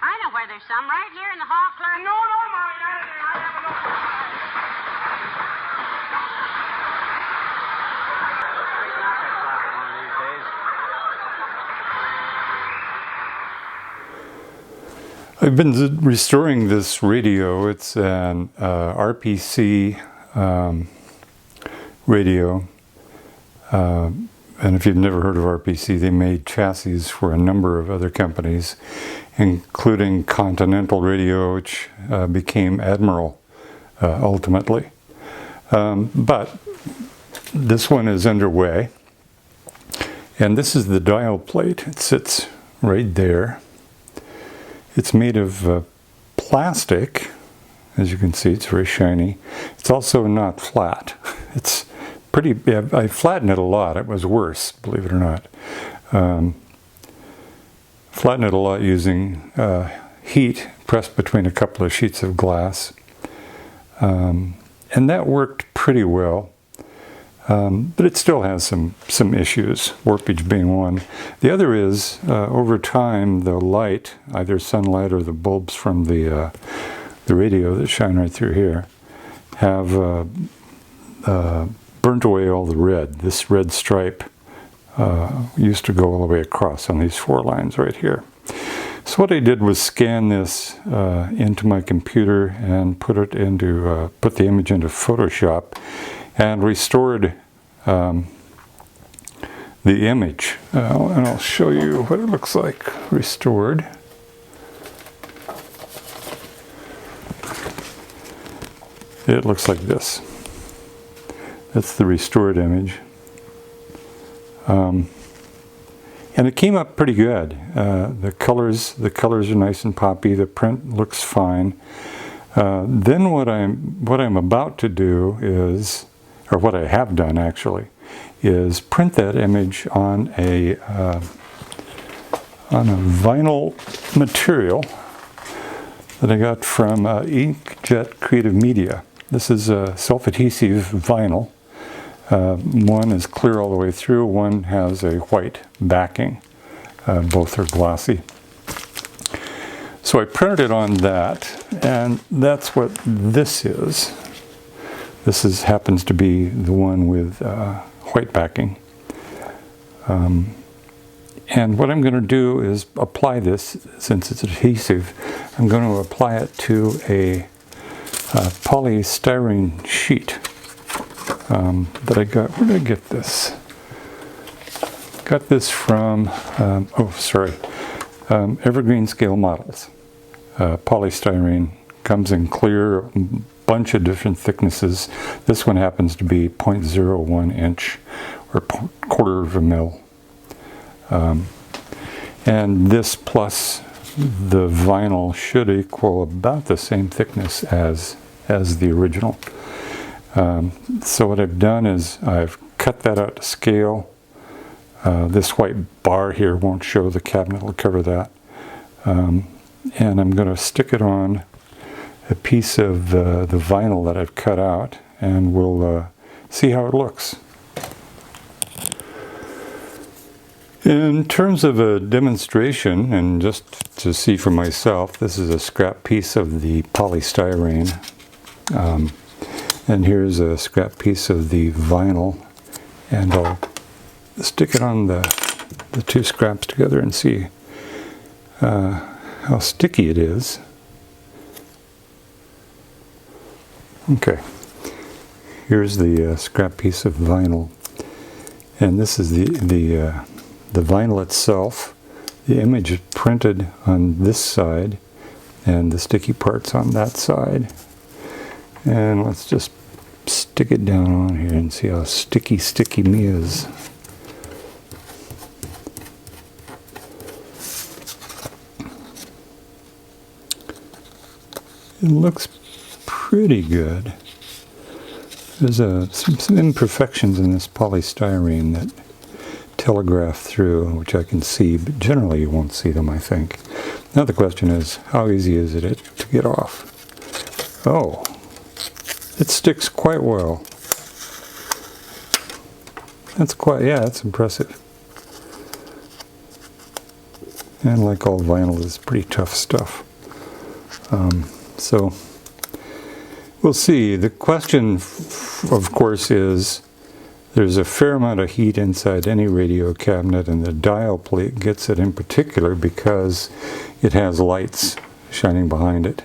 I know where there's some, right here in the hall, clerk. No, Molly, I have I've been restoring this radio. It's an R.P.C. radio. And if you've never heard of R.P.C., they made chassis for a number of other companies, including Continental Radio, which became Admiral ultimately. But this one is underway. And this is the dial plate. It sits right there. It's made of plastic. As you can see, it's very shiny. It's also not flat. It's pretty, I flattened it a lot. It was worse, believe it or not. Flattened it a lot using heat pressed between a couple of sheets of glass. And that worked pretty well. But it still has some issues, warpage being one. The other is, over time, the light, either sunlight or the bulbs from the radio that shine right through here, have burnt away all the red. This red stripe used to go all the way across on these 4 lines right here. So what I did was scan this into my computer and put the image into Photoshop, and restored the image. And I'll show you what it looks like restored. It looks like this. That's the restored image. And it came up pretty good. The colors are nice and poppy. The print looks fine. Then what I'm about to do is, or what I have done actually, is print that image on a vinyl material that I got from Inkjet Creative Media. This is a self-adhesive vinyl. One is clear all the way through, one has a white backing. Both are glossy. So I printed it on that, and that's what this is. This happens to be the one with white backing. And what I'm going to do is apply this, since it's adhesive, I'm going to apply it to a polystyrene sheet that I got. Where did I get this? Got this from, Evergreen Scale Models. Polystyrene comes in clear, a bunch of different thicknesses. This one happens to be 0.01 inch or quarter of a mil. And this plus the vinyl should equal about the same thickness as the original. So what I've done is I've cut that out to scale. This white bar here won't show the cabinet, will cover that. And I'm going to stick it on a piece of the vinyl that I've cut out, and we'll see how it looks. In terms of a demonstration, and just to see for myself, this is a scrap piece of the polystyrene. And here's a scrap piece of the vinyl, and I'll stick it on the 2 scraps together and see how sticky it is. Okay, here's the scrap piece of vinyl, and this is the vinyl itself. The image is printed on this side, and the sticky part's on that side. And let's just stick it down on here and see how sticky me is. It looks pretty good. There's some imperfections in this polystyrene that telegraph through, which I can see, but generally you won't see them, I think. Now the question is, how easy is it to get off? Oh, it sticks quite well. That's impressive. And like all vinyl, it's pretty tough stuff. So we'll see. The question, of course, is there's a fair amount of heat inside any radio cabinet, and the dial plate gets it in particular because it has lights shining behind it.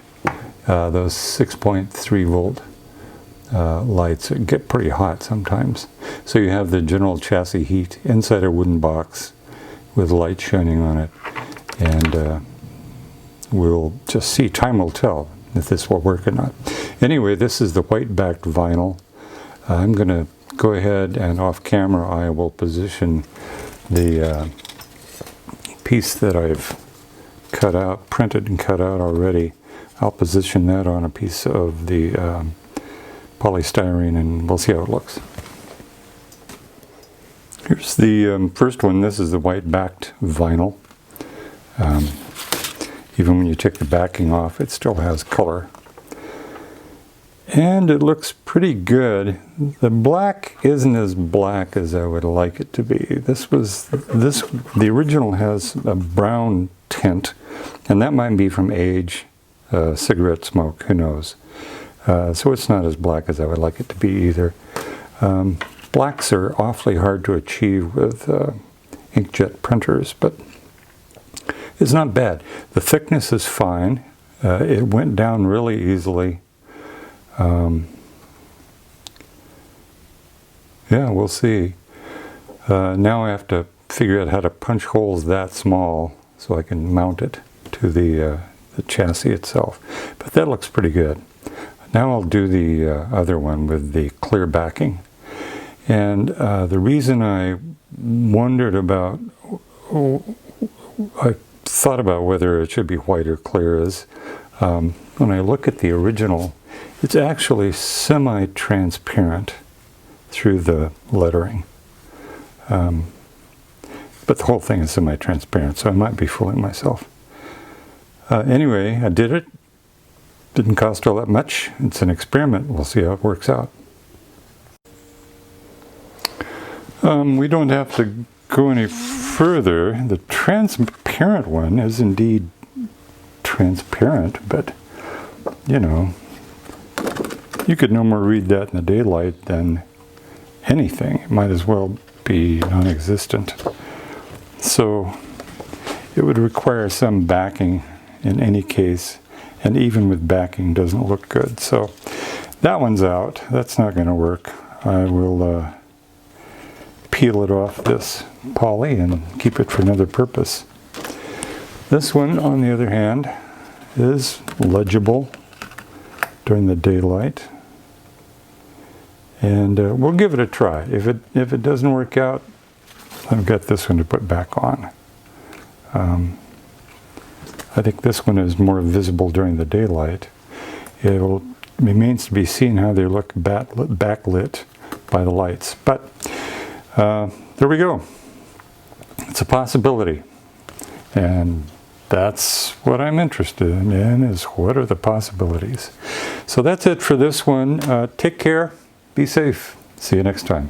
Those 6.3 volt lights get pretty hot sometimes. So you have the general chassis heat inside a wooden box with light shining on it. And we'll just see. Time will tell if this will work or not. Anyway, this is the white-backed vinyl. I'm going to go ahead and off camera I will position the piece that I've cut out, printed and cut out already. I'll position that on a piece of the polystyrene and we'll see how it looks. Here's the first one. This is the white-backed vinyl. Even when you take the backing off, it still has color. And it looks pretty good. The black isn't as black as I would like it to be. The original has a brown tint, and that might be from age, cigarette smoke, who knows. So it's not as black as I would like it to be either. Blacks are awfully hard to achieve with inkjet printers, but it's not bad. The thickness is fine. It went down really easily. Yeah, we'll see. Now I have to figure out how to punch holes that small so I can mount it to the chassis itself. But that looks pretty good. Now I'll do the other one with the clear backing. And the reason I wondered about, I thought about whether it should be white or clear is, when I look at the original, it's actually semi-transparent through the lettering. But the whole thing is semi-transparent, so I might be fooling myself. Anyway, I did it. Didn't cost all that much. It's an experiment. We'll see how it works out. We don't have to go any further. The transparent one is indeed transparent, but you know, you could no more read that in the daylight than anything. It might as well be non-existent. So it would require some backing in any case, and even with backing doesn't look good. So that one's out. That's not going to work. I will peel it off this poly and keep it for another purpose. This one, on the other hand, is legible during the daylight, and we'll give it a try. If it doesn't work out, I've got this one to put back on. I think this one is more visible during the daylight. It remains to be seen how they look backlit by the lights. But there we go. It's a possibility. And that's what I'm interested in, is what are the possibilities. So that's it for this one. Take care. Be safe. See you next time.